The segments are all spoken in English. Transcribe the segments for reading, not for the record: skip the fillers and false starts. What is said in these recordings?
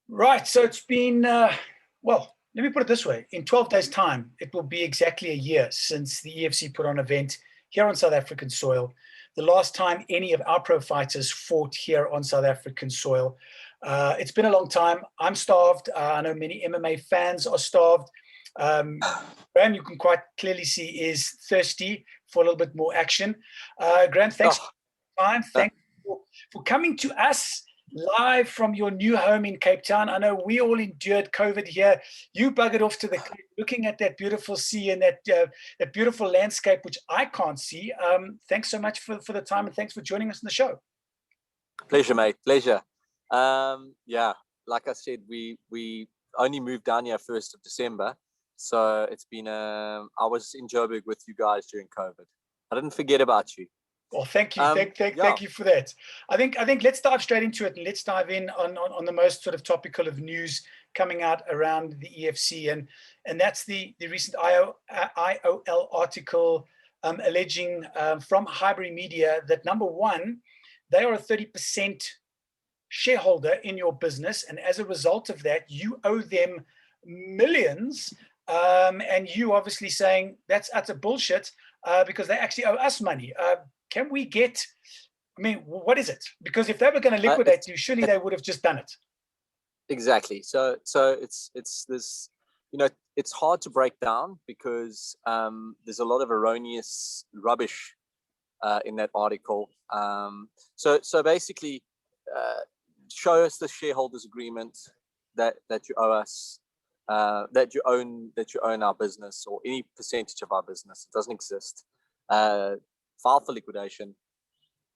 Right. So it's been, well, let me put it this way. In 12 days' time, it will be exactly a year since the EFC put on an event here on South African soil. The last time any of our pro fighters fought here on South African soil. It's been a long time. I'm starved. I know many MMA fans are starved. Graeme, you can quite clearly see, is thirsty for a little bit more action. Graeme, thanks for your time. Thanks for coming to us live from your new home in Cape Town. I know we all endured COVID here. You buggered off to the Cape, looking at that beautiful sea and that beautiful landscape, which I can't see. Thanks so much for the time, and thanks for joining us on the show. Pleasure, mate. Pleasure. Yeah, like I said, we only moved down here 1st of December. So it's been, I was in Joburg with you guys during COVID. I didn't forget about you. Well, thank you. Thank you for that. I think let's dive straight into it, and let's dive in on the most sort of topical of news coming out around the EFC, and that's the recent IOL article alleging from Highbury Media that, number one, they are a 30% shareholder in your business, and as a result of that, you owe them millions. And you obviously saying that's utter bullshit because they actually owe us money. Can we get, I mean, what is it? Because if they were going to liquidate you, surely they would have just done it. Exactly. So it's this, it's hard to break down because there's a lot of erroneous rubbish in that article. So basically, show us the shareholders agreement that you owe us. That you own our business or any percentage of our business. It doesn't exist. File for liquidation.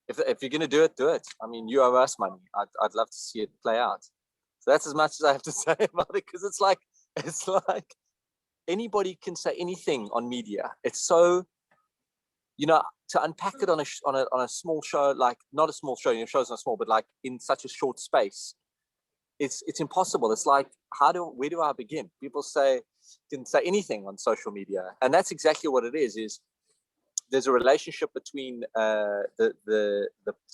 If you're going to do it, do it. I mean, you owe us money. I'd love to see it play out. So that's as much as I have to say about it, because it's like anybody can say anything on media. It's so, to unpack it on a small show, like not a small show. Show's not small, but like in such a short space. It's impossible. It's like, where do I begin? People can say anything on social media, and that's exactly what it is there's a relationship between the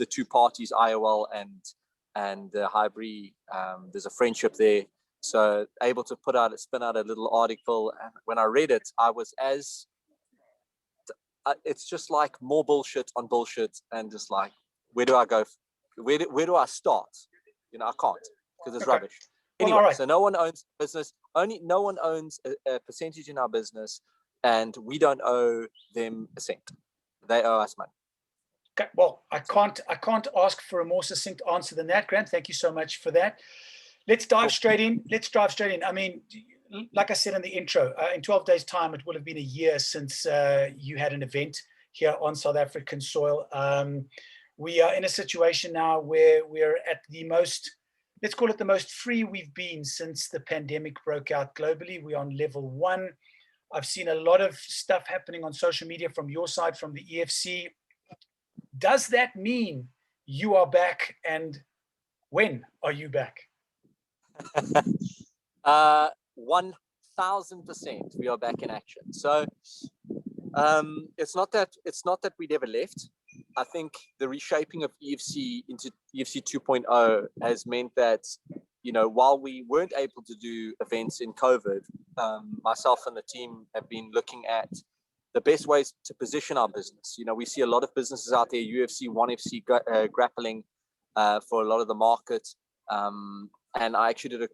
two parties, IOL and Highbury. There's a friendship there, so able to spin out a little article. And when I read it, I was it's just like more bullshit on bullshit, and just like, where do I go? Where do I start? I can't. Because it's rubbish. Anyway, well, right. So no one owns business. No one owns a percentage in our business, and we don't owe them a cent. They owe us money. Okay. Well, I can't ask for a more succinct answer than that, Grant. Thank you so much for that. Let's dive straight in. I mean, like I said in the intro, in 12 days' time, it will have been a year since you had an event here on South African soil. We are in a situation now where we're at the most, let's call it the most free we've been since the pandemic broke out globally. We're on level 1. I've seen a lot of stuff happening on social media from your side, from the EFC. Does that mean you are back, and when are you back? 1000% we are back in action. So it's not that we never left. I think the reshaping of EFC into EFC 2.0 has meant that, while we weren't able to do events in COVID, myself and the team have been looking at the best ways to position our business. We see a lot of businesses out there, UFC, 1FC, grappling for a lot of the market. And I actually did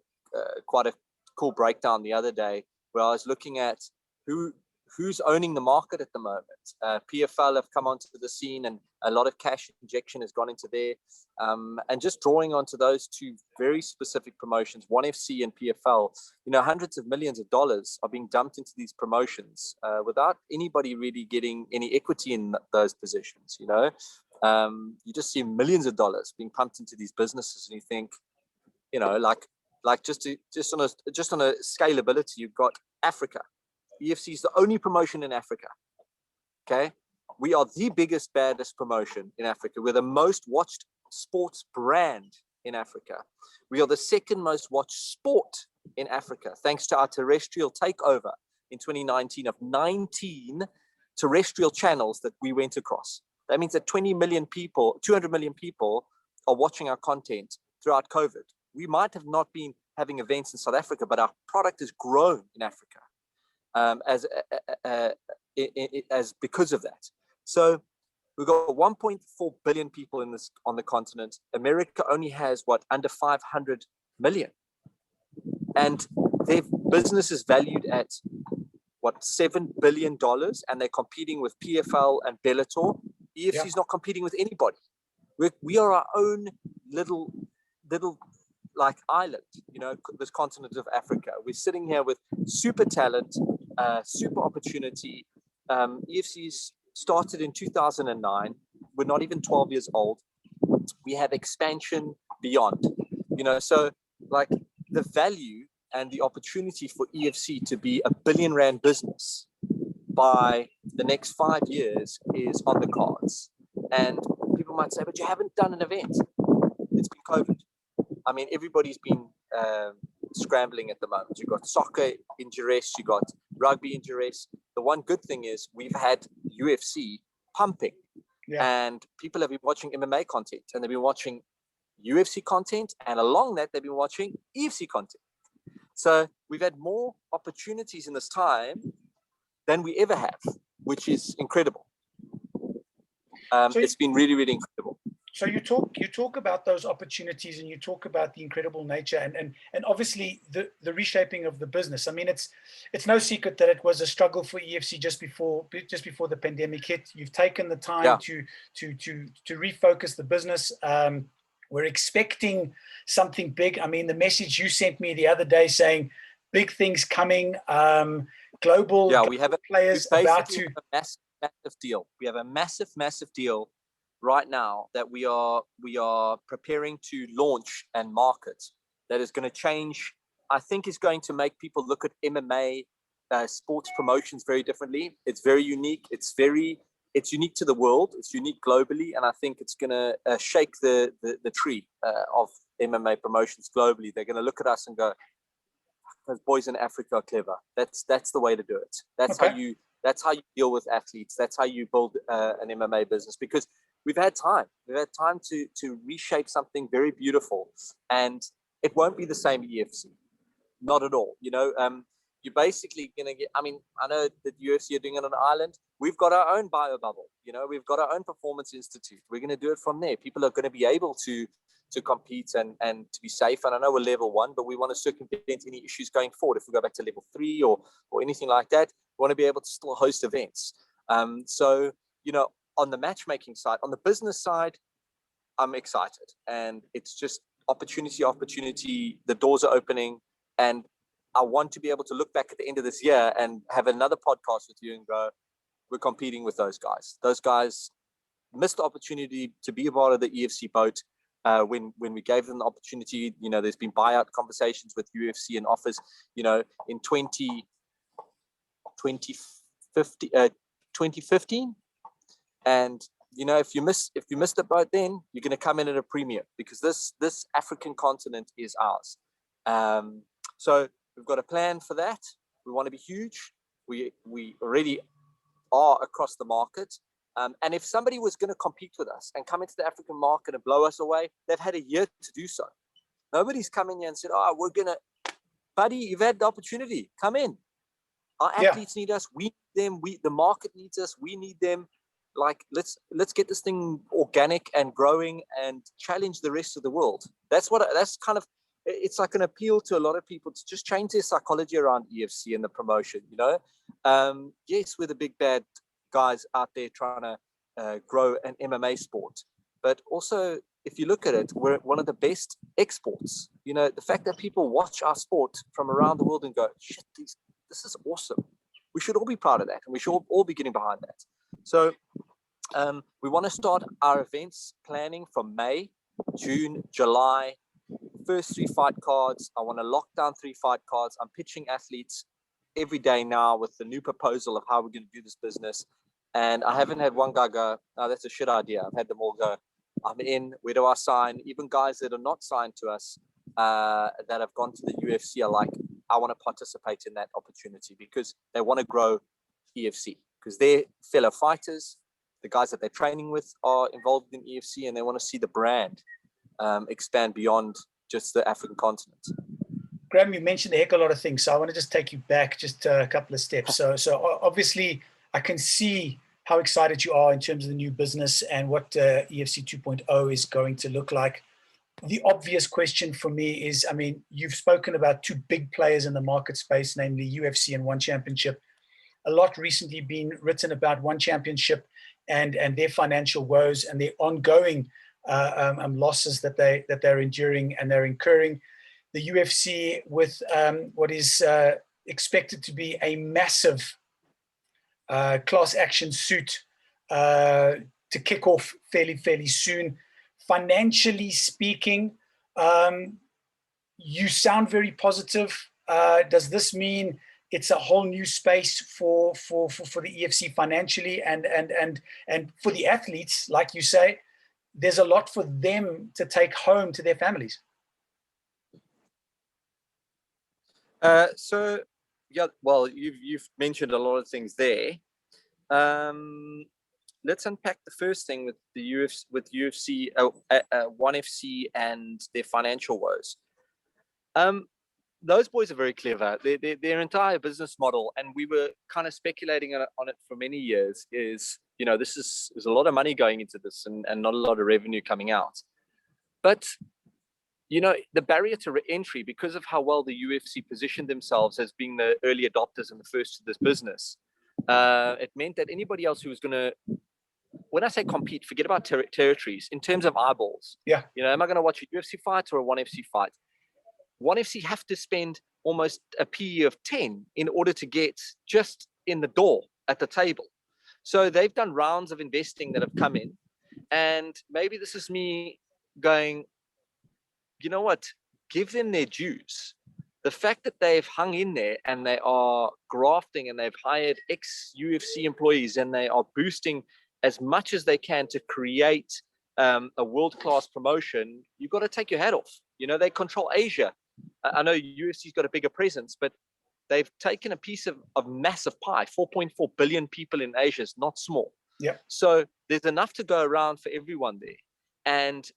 quite a cool breakdown the other day where I was looking at who's owning the market at the moment. PFL have come onto the scene, and a lot of cash injection has gone into there. And just drawing onto those two very specific promotions, 1FC and PFL, hundreds of millions of dollars are being dumped into these promotions without anybody really getting any equity in those positions. You just see millions of dollars being pumped into these businesses, and you think, like just on a scalability, you've got Africa. EFC is the only promotion in Africa. Okay, we are the biggest, baddest promotion in Africa. We're the most watched sports brand in Africa. We are the second most watched sport in Africa, thanks to our terrestrial takeover in 2019 of 19 terrestrial channels that we went across. That means that 200 million people are watching our content throughout COVID. We might have not been having events in South Africa, but our product has grown in Africa as because of that. So we've got 1.4 billion people on the continent. America only has under 500 million, and their business is valued at $7 billion, and they're competing with PFL and Bellator. EFC is not competing with anybody. We are our own little like island, this continent of Africa. We're sitting here with super talent, super opportunity. EFC's started in 2009. We're not even 12 years old. We have expansion beyond, so like the value and the opportunity for EFC to be a billion rand business by the next 5 years is on the cards. And people might say, but you haven't done an event. It's been COVID. I mean, everybody's been scrambling at the moment. You've got soccer in duress, you got rugby in duress. The one good thing is we've had UFC pumping, and people have been watching MMA content, and they've been watching UFC content, and along that, they've been watching EFC content. So we've had more opportunities in this time than we ever have, which is incredible. It's been really, really incredible. So you talk about those opportunities, and you talk about the incredible nature and obviously the reshaping of the business. I mean, it's no secret that it was a struggle for EFC just before the pandemic hit. You've taken the time to refocus the business. We're expecting something big. I mean, the message you sent me the other day saying big things coming, global players about to massive deal. We have a massive deal right now that we are preparing to launch and market, that is going to change. I think is going to make people look at MMA sports promotions very differently. It's very unique. It's unique to the world. It's unique globally, and I think it's going to shake the tree of MMA promotions globally. They're going to look at us and go, "Those boys in Africa are clever." That's the way to do it. That's how you deal with athletes. That's how you build an MMA business, because we've had time. We've had time to reshape something very beautiful, and it won't be the same EFC, not at all. You're basically going to get, I mean, I know that UFC are doing it on an island. We've got our own bio bubble. We've got our own performance institute. We're going to do it from there. People are going to be able to compete and to be safe. And I know we're level 1, but we want to circumvent any issues going forward. If we go back to level 3 or anything like that, we want to be able to still host events. So, on the matchmaking side, on the business side, I'm excited. And it's just opportunity. The doors are opening. And I want to be able to look back at the end of this year and have another podcast with you and go, we're competing with those guys. Those guys missed the opportunity to be a part of the EFC boat when we gave them the opportunity. There's been buyout conversations with UFC and offers, in 2015. And, if you missed the boat, then you're going to come in at a premium, because this African continent is ours. So we've got a plan for that. We want to be huge. We already are across the market. And if somebody was going to compete with us and come into the African market and blow us away, they've had a year to do so. Nobody's come in here and said, we're going to, buddy, you've had the opportunity. Come in. Our athletes need us. We need them. The market needs us. We need them. Like, let's get this thing organic and growing and challenge the rest of the world. That's kind of, it's like an appeal to a lot of people to just change their psychology around EFC and the promotion, Yes, we're the big bad guys out there trying to grow an MMA sport. But also, if you look at it, we're one of the best exports. The fact that people watch our sport from around the world and go, shit, this is awesome. We should all be proud of that. And we should all be getting behind that. So we want to start our events planning from May, June, July. First 3 fight cards. I want to lock down 3 fight cards. I'm pitching athletes every day now with the new proposal of how we're going to do this business. And I haven't had one guy go, "No, that's a shit idea." I've had them all go, "I'm in. Where do I sign?" Even guys that are not signed to us that have gone to the UFC are like, "I want to participate in that opportunity," because they want to grow EFC, because their fellow fighters, the guys that they're training with, are involved in EFC, and they want to see the brand expand beyond just the African continent. Graeme, you mentioned a heck of a lot of things, so I want to just take you back just a couple of steps. So obviously, I can see how excited you are in terms of the new business and what EFC 2.0 is going to look like. The obvious question for me is, I mean, you've spoken about two big players in the market space, namely UFC and One Championship. A lot recently been written about One Championship and their financial woes and their ongoing losses that they're enduring and they're incurring. The UFC with what is expected to be a massive class action suit to kick off fairly soon. Financially speaking, you sound very positive. Does this mean it's a whole new space for the EFC financially and for the athletes, like you say, there's a lot for them to take home to their families? So yeah, well, you've mentioned a lot of things there. Let's unpack the first thing with the UFC, One FC and their financial woes. Those boys are very clever. Their entire business model, and we were kind of speculating on it for many years, is, you know, there's a lot of money going into this and not a lot of revenue coming out. But, you know, the barrier to entry, because of how well the UFC positioned themselves as being the early adopters and the first to this business, it meant that anybody else who was going to, when I say compete, forget about territories, in terms of eyeballs. Yeah. You know, am I going to watch a UFC fight or a One FC fight? One FC have to spend almost a PE of 10 in order to get just in the door at the table. So they've done rounds of investing that have come in. And maybe this is me going, you know what, give them their dues. The fact that they've hung in there and they are grafting and they've hired ex-UFC employees and they are boosting as much as they can to create a world-class promotion, you've got to take your hat off. You know, they control Asia. I know UFC's got a bigger presence, but they've taken a piece of massive pie. 4.4 billion people in Asia is not small. Yeah. So there's enough to go around for everyone there. And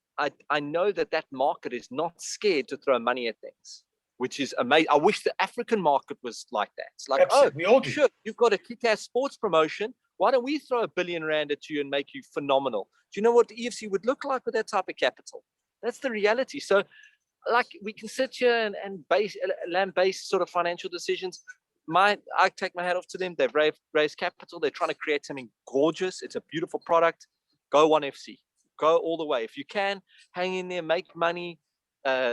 I know that market is not scared to throw money at things, which is amazing. I wish the African market was like that. It's like, absolutely. Oh, sure, you've got a kick-ass sports promotion. Why don't we throw R1 billion at you and make you phenomenal? Do you know what the EFC would look like with that type of capital? That's the reality. So, like, we can sit here and land-based sort of financial decisions. I take my hat off to them. They've raised capital. They're trying to create something gorgeous. It's a beautiful product. Go One FC. Go all the way. If you can, hang in there, make money,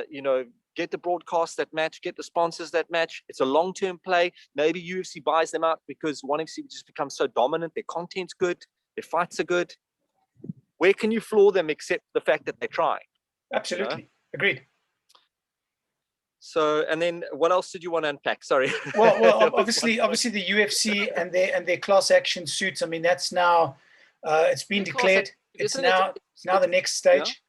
you know, get the broadcasts that match, get the sponsors that match. It's a long-term play. Maybe UFC buys them out because One FC just becomes so dominant. Their content's good. Their fights are good. Where can you floor them except the fact that they're trying? Absolutely. You know? Agreed. So, and then what else did you want to unpack? Sorry. Well, obviously the UFC and their class action suits. I mean, that's now, it's been declared. It's now the next stage.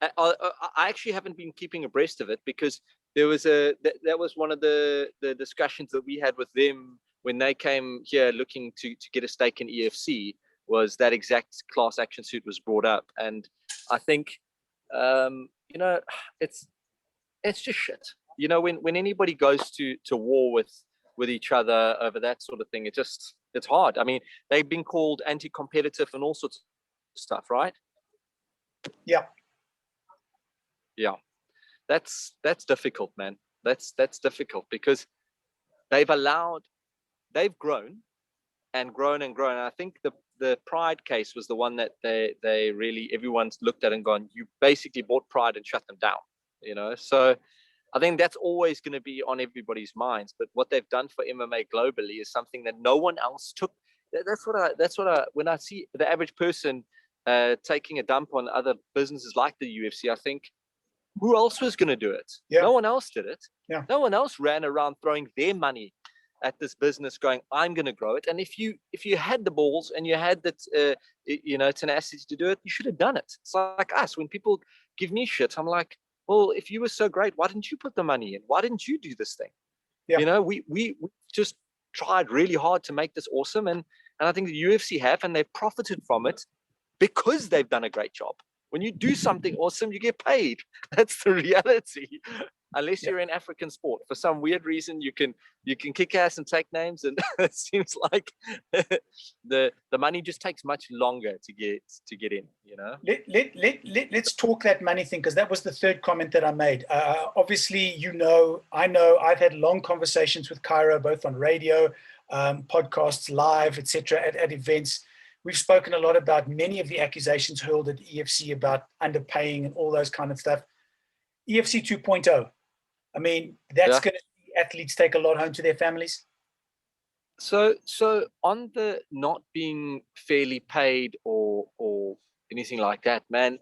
Yeah. I actually haven't been keeping abreast of it because there was that was one of the discussions that we had with them when they came here looking to get a stake in EFC, was that exact class action suit was brought up. And I think, you know, it's just shit. You know, when anybody goes to war with each other over that sort of thing, it's hard. I mean, they've been called anti-competitive and all sorts of stuff, right? Yeah. Yeah. That's difficult, man. That's difficult because they've grown and grown and grown. And I think the Pride case was the one that they really, everyone's looked at and gone, you basically bought Pride and shut them down, you know? So I think that's always going to be on everybody's minds. But what they've done for MMA globally is something that no one else took. That's what I when I see the average person taking a dump on other businesses like the UFC, I think, who else was going to do it? Yeah. No one else did it. Yeah. No one else ran around throwing their money at this business going, I'm going to grow it. And if you had the balls and you had that, you know, tenacity to do it, you should have done it. It's like us. When people give me shit, I'm like, well, if you were so great, why didn't you put the money in? Why didn't you do this thing? Yeah. You know, we just tried really hard to make this awesome. And I think the UFC have, and they've profited from it because they've done a great job. When you do something awesome, you get paid. That's the reality. unless you're in African sport. For some weird reason, you can kick ass and take names, and it seems like the money just takes much longer to get in. Let's talk that money thing, because that was the third comment that I made. Obviously, I know I've had long conversations with Cairo, both on radio, podcasts, live, etc., at events. We've spoken a lot about many of the accusations hurled at EFC about underpaying and all those kind of stuff. EFC 2.0. I mean, that's going to see athletes take a lot home to their families. So on the not being fairly paid or anything like that, man,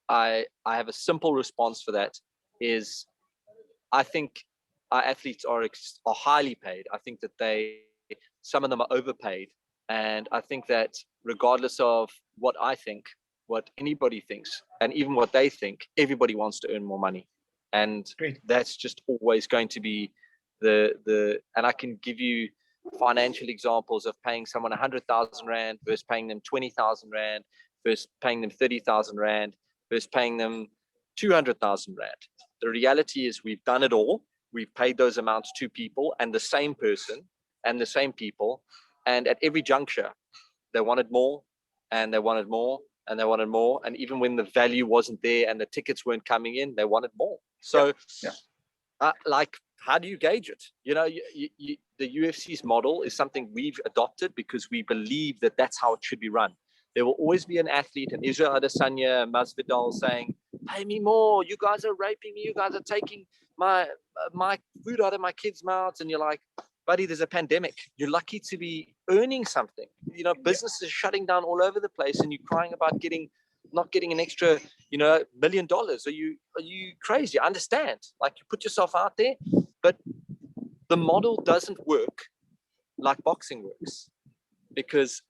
I have a simple response for that. Is I think our athletes are highly paid. I think that some of them are overpaid, and I think that regardless of what I think, what anybody thinks, and even what they think, everybody wants to earn more money. And Great. That's just always going to be and I can give you financial examples of paying someone 100,000 Rand versus paying them 20,000 Rand versus paying them 30,000 Rand versus paying them 200,000 Rand. The reality is we've done it all. We've paid those amounts to people, and the same person and the same people. And at every juncture, they wanted more and they wanted more and they wanted more. And even when the value wasn't there and the tickets weren't coming in, they wanted more. So how do you gauge it? The UFC's model is something we've adopted because we believe that that's how it should be run. There will always be an athlete, and Israel Adesanya, Masvidal saying, pay me more. You guys are raping me. You guys are taking my food out of my kids' mouths. And you're like, buddy, there's a pandemic. You're lucky to be earning something. Businesses are shutting down all over the place, and you're crying about not getting an extra, $1 million. Are you crazy? I understand. Like, you put yourself out there, but the model doesn't work like boxing works, because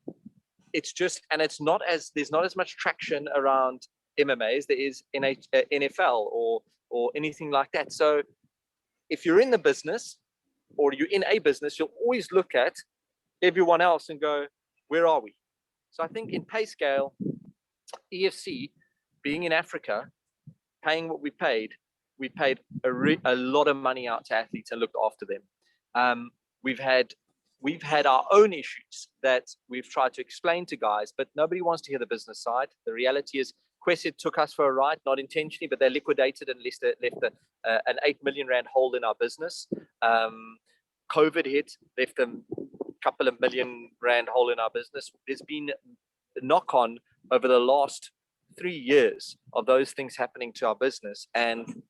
there's not as much traction around MMA as there is in NFL or anything like that. So if you're in the business or you're in a business, you'll always look at everyone else and go, where are we? So I think in pay scale, EFC, being in Africa, paying what we paid a lot of money out to athletes and looked after them. We've had our own issues that we've tried to explain to guys, but nobody wants to hear the business side. The reality is, Quested took us for a ride, not intentionally, but they liquidated and left an 8 million Rand hole in our business. COVID hit, left a couple of million Rand hole in our business. There's been a knock-on over the last 3 years of those things happening to our business. And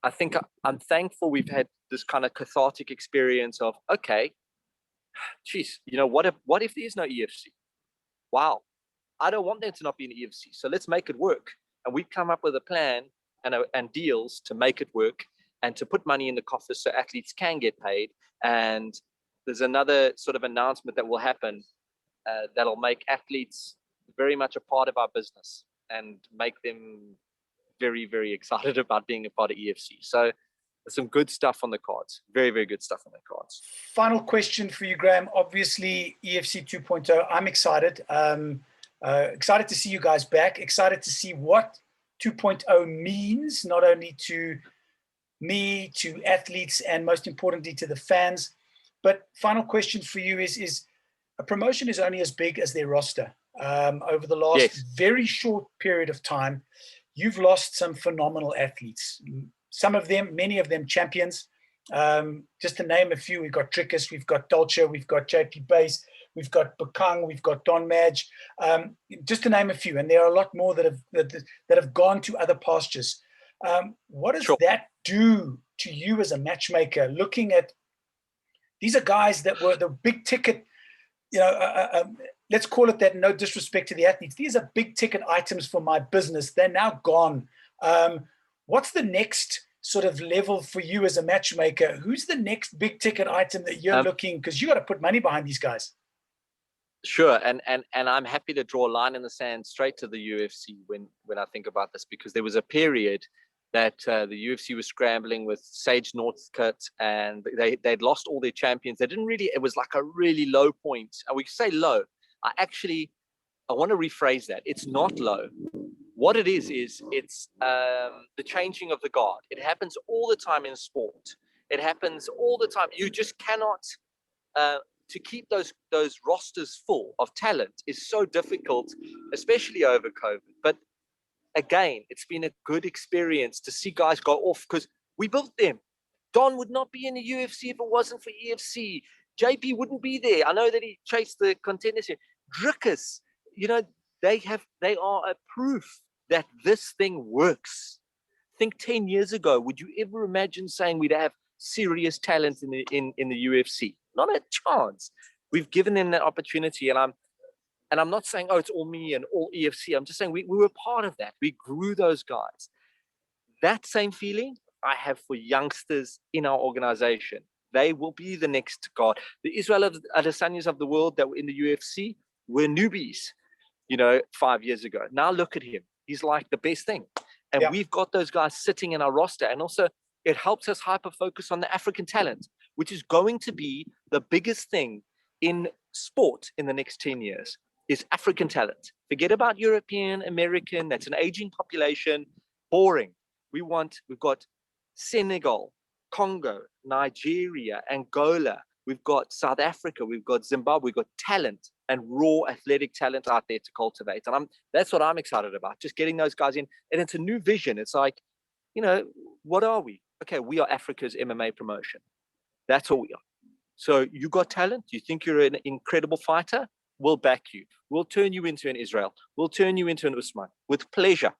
I think I'm thankful we've had this kind of cathartic experience of, okay, geez, what if there is no EFC? Wow, I don't want there to not be an EFC. So let's make it work. And we come up with a plan and deals to make it work and to put money in the coffers so athletes can get paid. And there's another sort of announcement that will happen that'll make athletes very much a part of our business and make them very, very excited about being a part of EFC. So there's some good stuff on the cards. Very, very good stuff on the cards. Final question for you, Graeme. Obviously, EFC 2.0, I'm excited. Excited to see you guys back. Excited to see what 2.0 means, not only to me, to athletes, and most importantly to the fans. But final question for you is a promotion is only as big as their roster. Over the last very short period of time, you've lost some phenomenal athletes. Some of them, many of them champions. Just to name a few, we've got Trickus, we've got Dolce, we've got JP Base, we've got Bakang, we've got Don Madge, just to name a few. And there are a lot more that have gone to other pastures. What does that do to you as a matchmaker, looking at these are guys that were the big ticket, let's call it that, no disrespect to the athletes. These are big ticket items for my business. They're now gone. What's the next sort of level for you as a matchmaker? Who's the next big ticket item that you're looking, because you got to put money behind these guys? Sure. And I'm happy to draw a line in the sand straight to the UFC when I think about this, because there was a period that the UFC was scrambling with Sage Northcutt, and they'd lost all their champions. They didn't really, it was like a really low point. And we say low. I want to rephrase that. It's not low. What it is it's the changing of the guard. It happens all the time in sport. It happens all the time. You just cannot to keep those rosters full of talent is so difficult, especially over COVID. But again, it's been a good experience to see guys go off because we built them. Don would not be in the UFC if it wasn't for EFC. JP wouldn't be there. I know that he chased the contenders here. Drukkus, you know, they are a proof that this thing works. Think 10 years ago, would you ever imagine saying we'd have serious talent in the UFC? Not a chance. We've given them that opportunity, and I'm not saying, oh, it's all me and all EFC. I'm just saying we were part of that. We grew those guys. That same feeling I have for youngsters in our organization. They will be the next guard. The Israel Adesanyas of the world that were in the UFC were newbies, 5 years ago. Now look at him. He's like the best thing. And we've got those guys sitting in our roster. And also it helps us hyper-focus on the African talent, which is going to be the biggest thing in sport in the next 10 years, is African talent. Forget about European, American. That's an aging population. Boring. We've got Senegal, Congo, Nigeria, Angola. We've got South Africa. We've got Zimbabwe. We've got talent and raw athletic talent out there to cultivate. And that's what I'm excited about, just getting those guys in. And it's a new vision. It's like, what are we? Okay, we are Africa's MMA promotion. That's all we are. So you got talent? You think you're an incredible fighter? We'll back you. We'll turn you into an Israel. We'll turn you into an Usman with pleasure.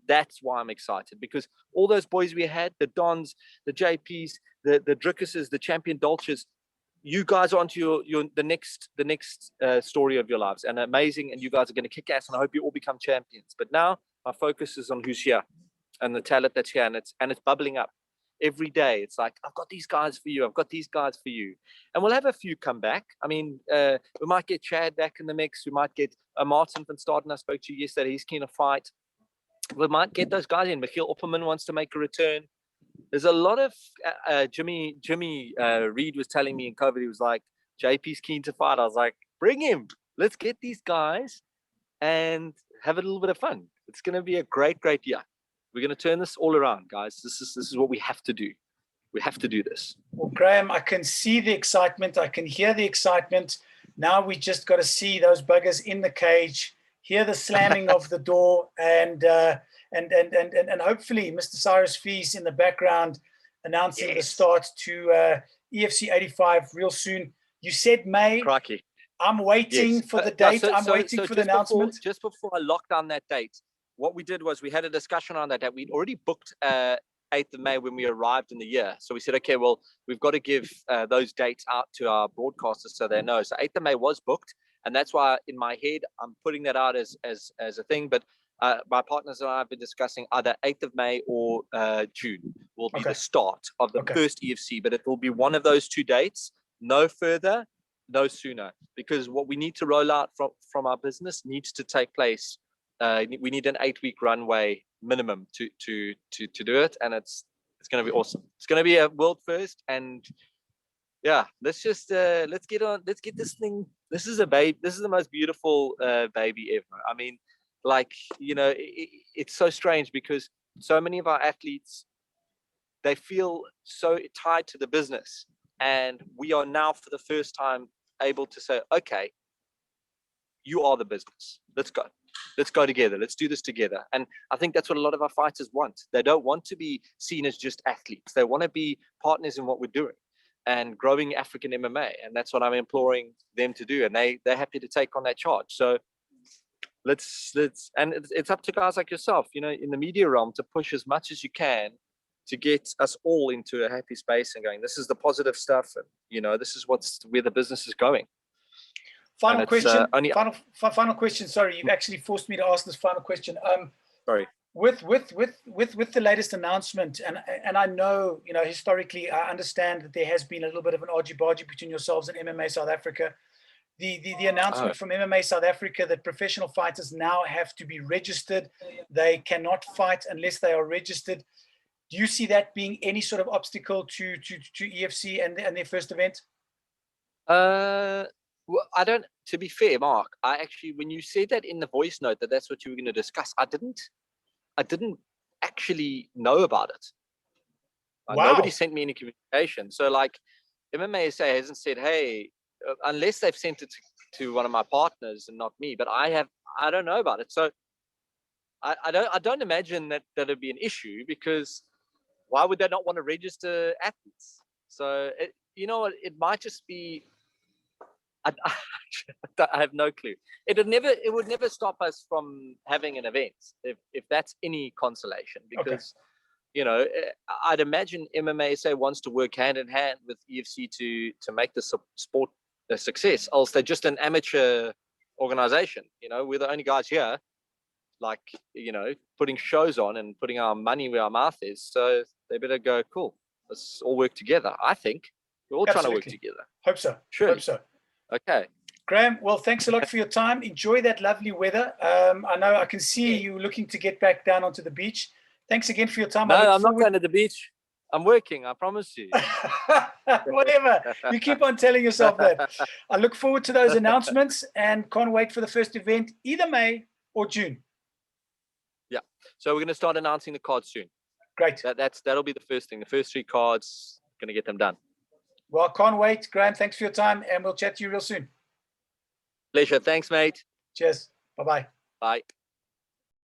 That's why I'm excited, because all those boys we had, the Dons, the JPs, the Drukkuses, the Champion Dolches, you guys are onto the next story of your lives, and amazing, and you guys are going to kick ass, and I hope you all become champions. But now my focus is on who's here and the talent that's here, and it's bubbling up every day. It's like, I've got these guys for you. I've got these guys for you. And we'll have a few come back. I mean, we might get Chad back in the mix. We might get Martin van Staden. I spoke to you yesterday. He's keen to fight. We might get those guys in. Michiel Opperman wants to make a return. There's a lot of Jimmy Reed was telling me in COVID, he was like, JP's keen to fight. I was like, bring him. Let's get these guys and have a little bit of fun. It's going to be a great year. We're going to turn this all around, guys. This is what we have to do. We have to do this. Well, Graeme, I can see the excitement. I can hear the excitement. Now we just got to see those buggers in the cage, hear the slamming of the door, and hopefully Mr. Cyrus Fees in the background announcing the start to EFC 85 real soon. You said May. Crikey. I'm waiting for the date. I'm waiting for the announcement. Just before I locked down that date, what we did was we had a discussion on that date. We'd already booked 8th of May when we arrived in the year. So we said, okay, well, we've got to give those dates out to our broadcasters so they know. So 8th of May was booked. And that's why in my head, I'm putting that out as a thing. But my partners and I have been discussing either 8th of May or June will be the start of the first EFC. But it will be one of those two dates, no further, no sooner. Because what we need to roll out from our business needs to take place. We need an 8-week runway minimum to do it. And it's going to be awesome. It's going to be a world first. And yeah, let's get this thing. This is a baby. This is the most beautiful baby ever. I mean, it's so strange because so many of our athletes, they feel so tied to the business, and we are now for the first time able to say, okay, you are the business. Let's go together. Let's do this together. And I think that's what a lot of our fighters want. They don't want to be seen as just athletes. They want to be partners in what we're doing and growing African MMA. And that's what I'm imploring them to do. And they're happy to take on that charge. So let's and it's up to guys like yourself, in the media realm, to push as much as you can to get us all into a happy space and going, this is the positive stuff. And, this is where the business is going. Final question. Final question. Sorry, you've actually forced me to ask this final question. Sorry. With the latest announcement, and I know, historically, I understand that there has been a little bit of an argy-bargy between yourselves and MMA South Africa. The announcement from MMA South Africa that professional fighters now have to be registered. They cannot fight unless they are registered. Do you see that being any sort of obstacle to EFC and their first event? Well, I don't, to be fair, Mark, I actually, when you said that in the voice note, that's what you were going to discuss, I didn't I didn't actually know about it. Wow. Nobody sent me any communication. So like MMASA hasn't said, hey, unless they've sent it to one of my partners and not me, but I don't know about it. So I don't imagine that that'll be an issue, because why would they not want to register athletes? So you know what, it might just be, I have no clue. It would never stop us from having an event, if that's any consolation, because you know, I'd imagine MMA wants to work hand in hand with EFC to make the sport a success. Else they're just an amateur organization. You know, we're the only guys here, like, you know, putting shows on and putting our money where our mouth is. So they better go, cool, let's all work together. I think we're all trying to work together. Hope so. Surely. Hope so. Okay. Graeme, well, thanks a lot for your time. Enjoy that lovely weather. I know I can see you looking to get back down onto the beach. Thanks again for your time. No, I'm not going to the beach. I'm working, I promise you. Whatever. You keep on telling yourself that. I look forward to those announcements and can't wait for the first event, either May or June. Yeah. So we're going to start announcing the cards soon. Great. That'll be the first thing. The first 3 cards, going to get them done. Well, I can't wait. Graeme, thanks for your time, and we'll chat to you real soon. Pleasure. Thanks, mate. Cheers. Bye-bye. Bye.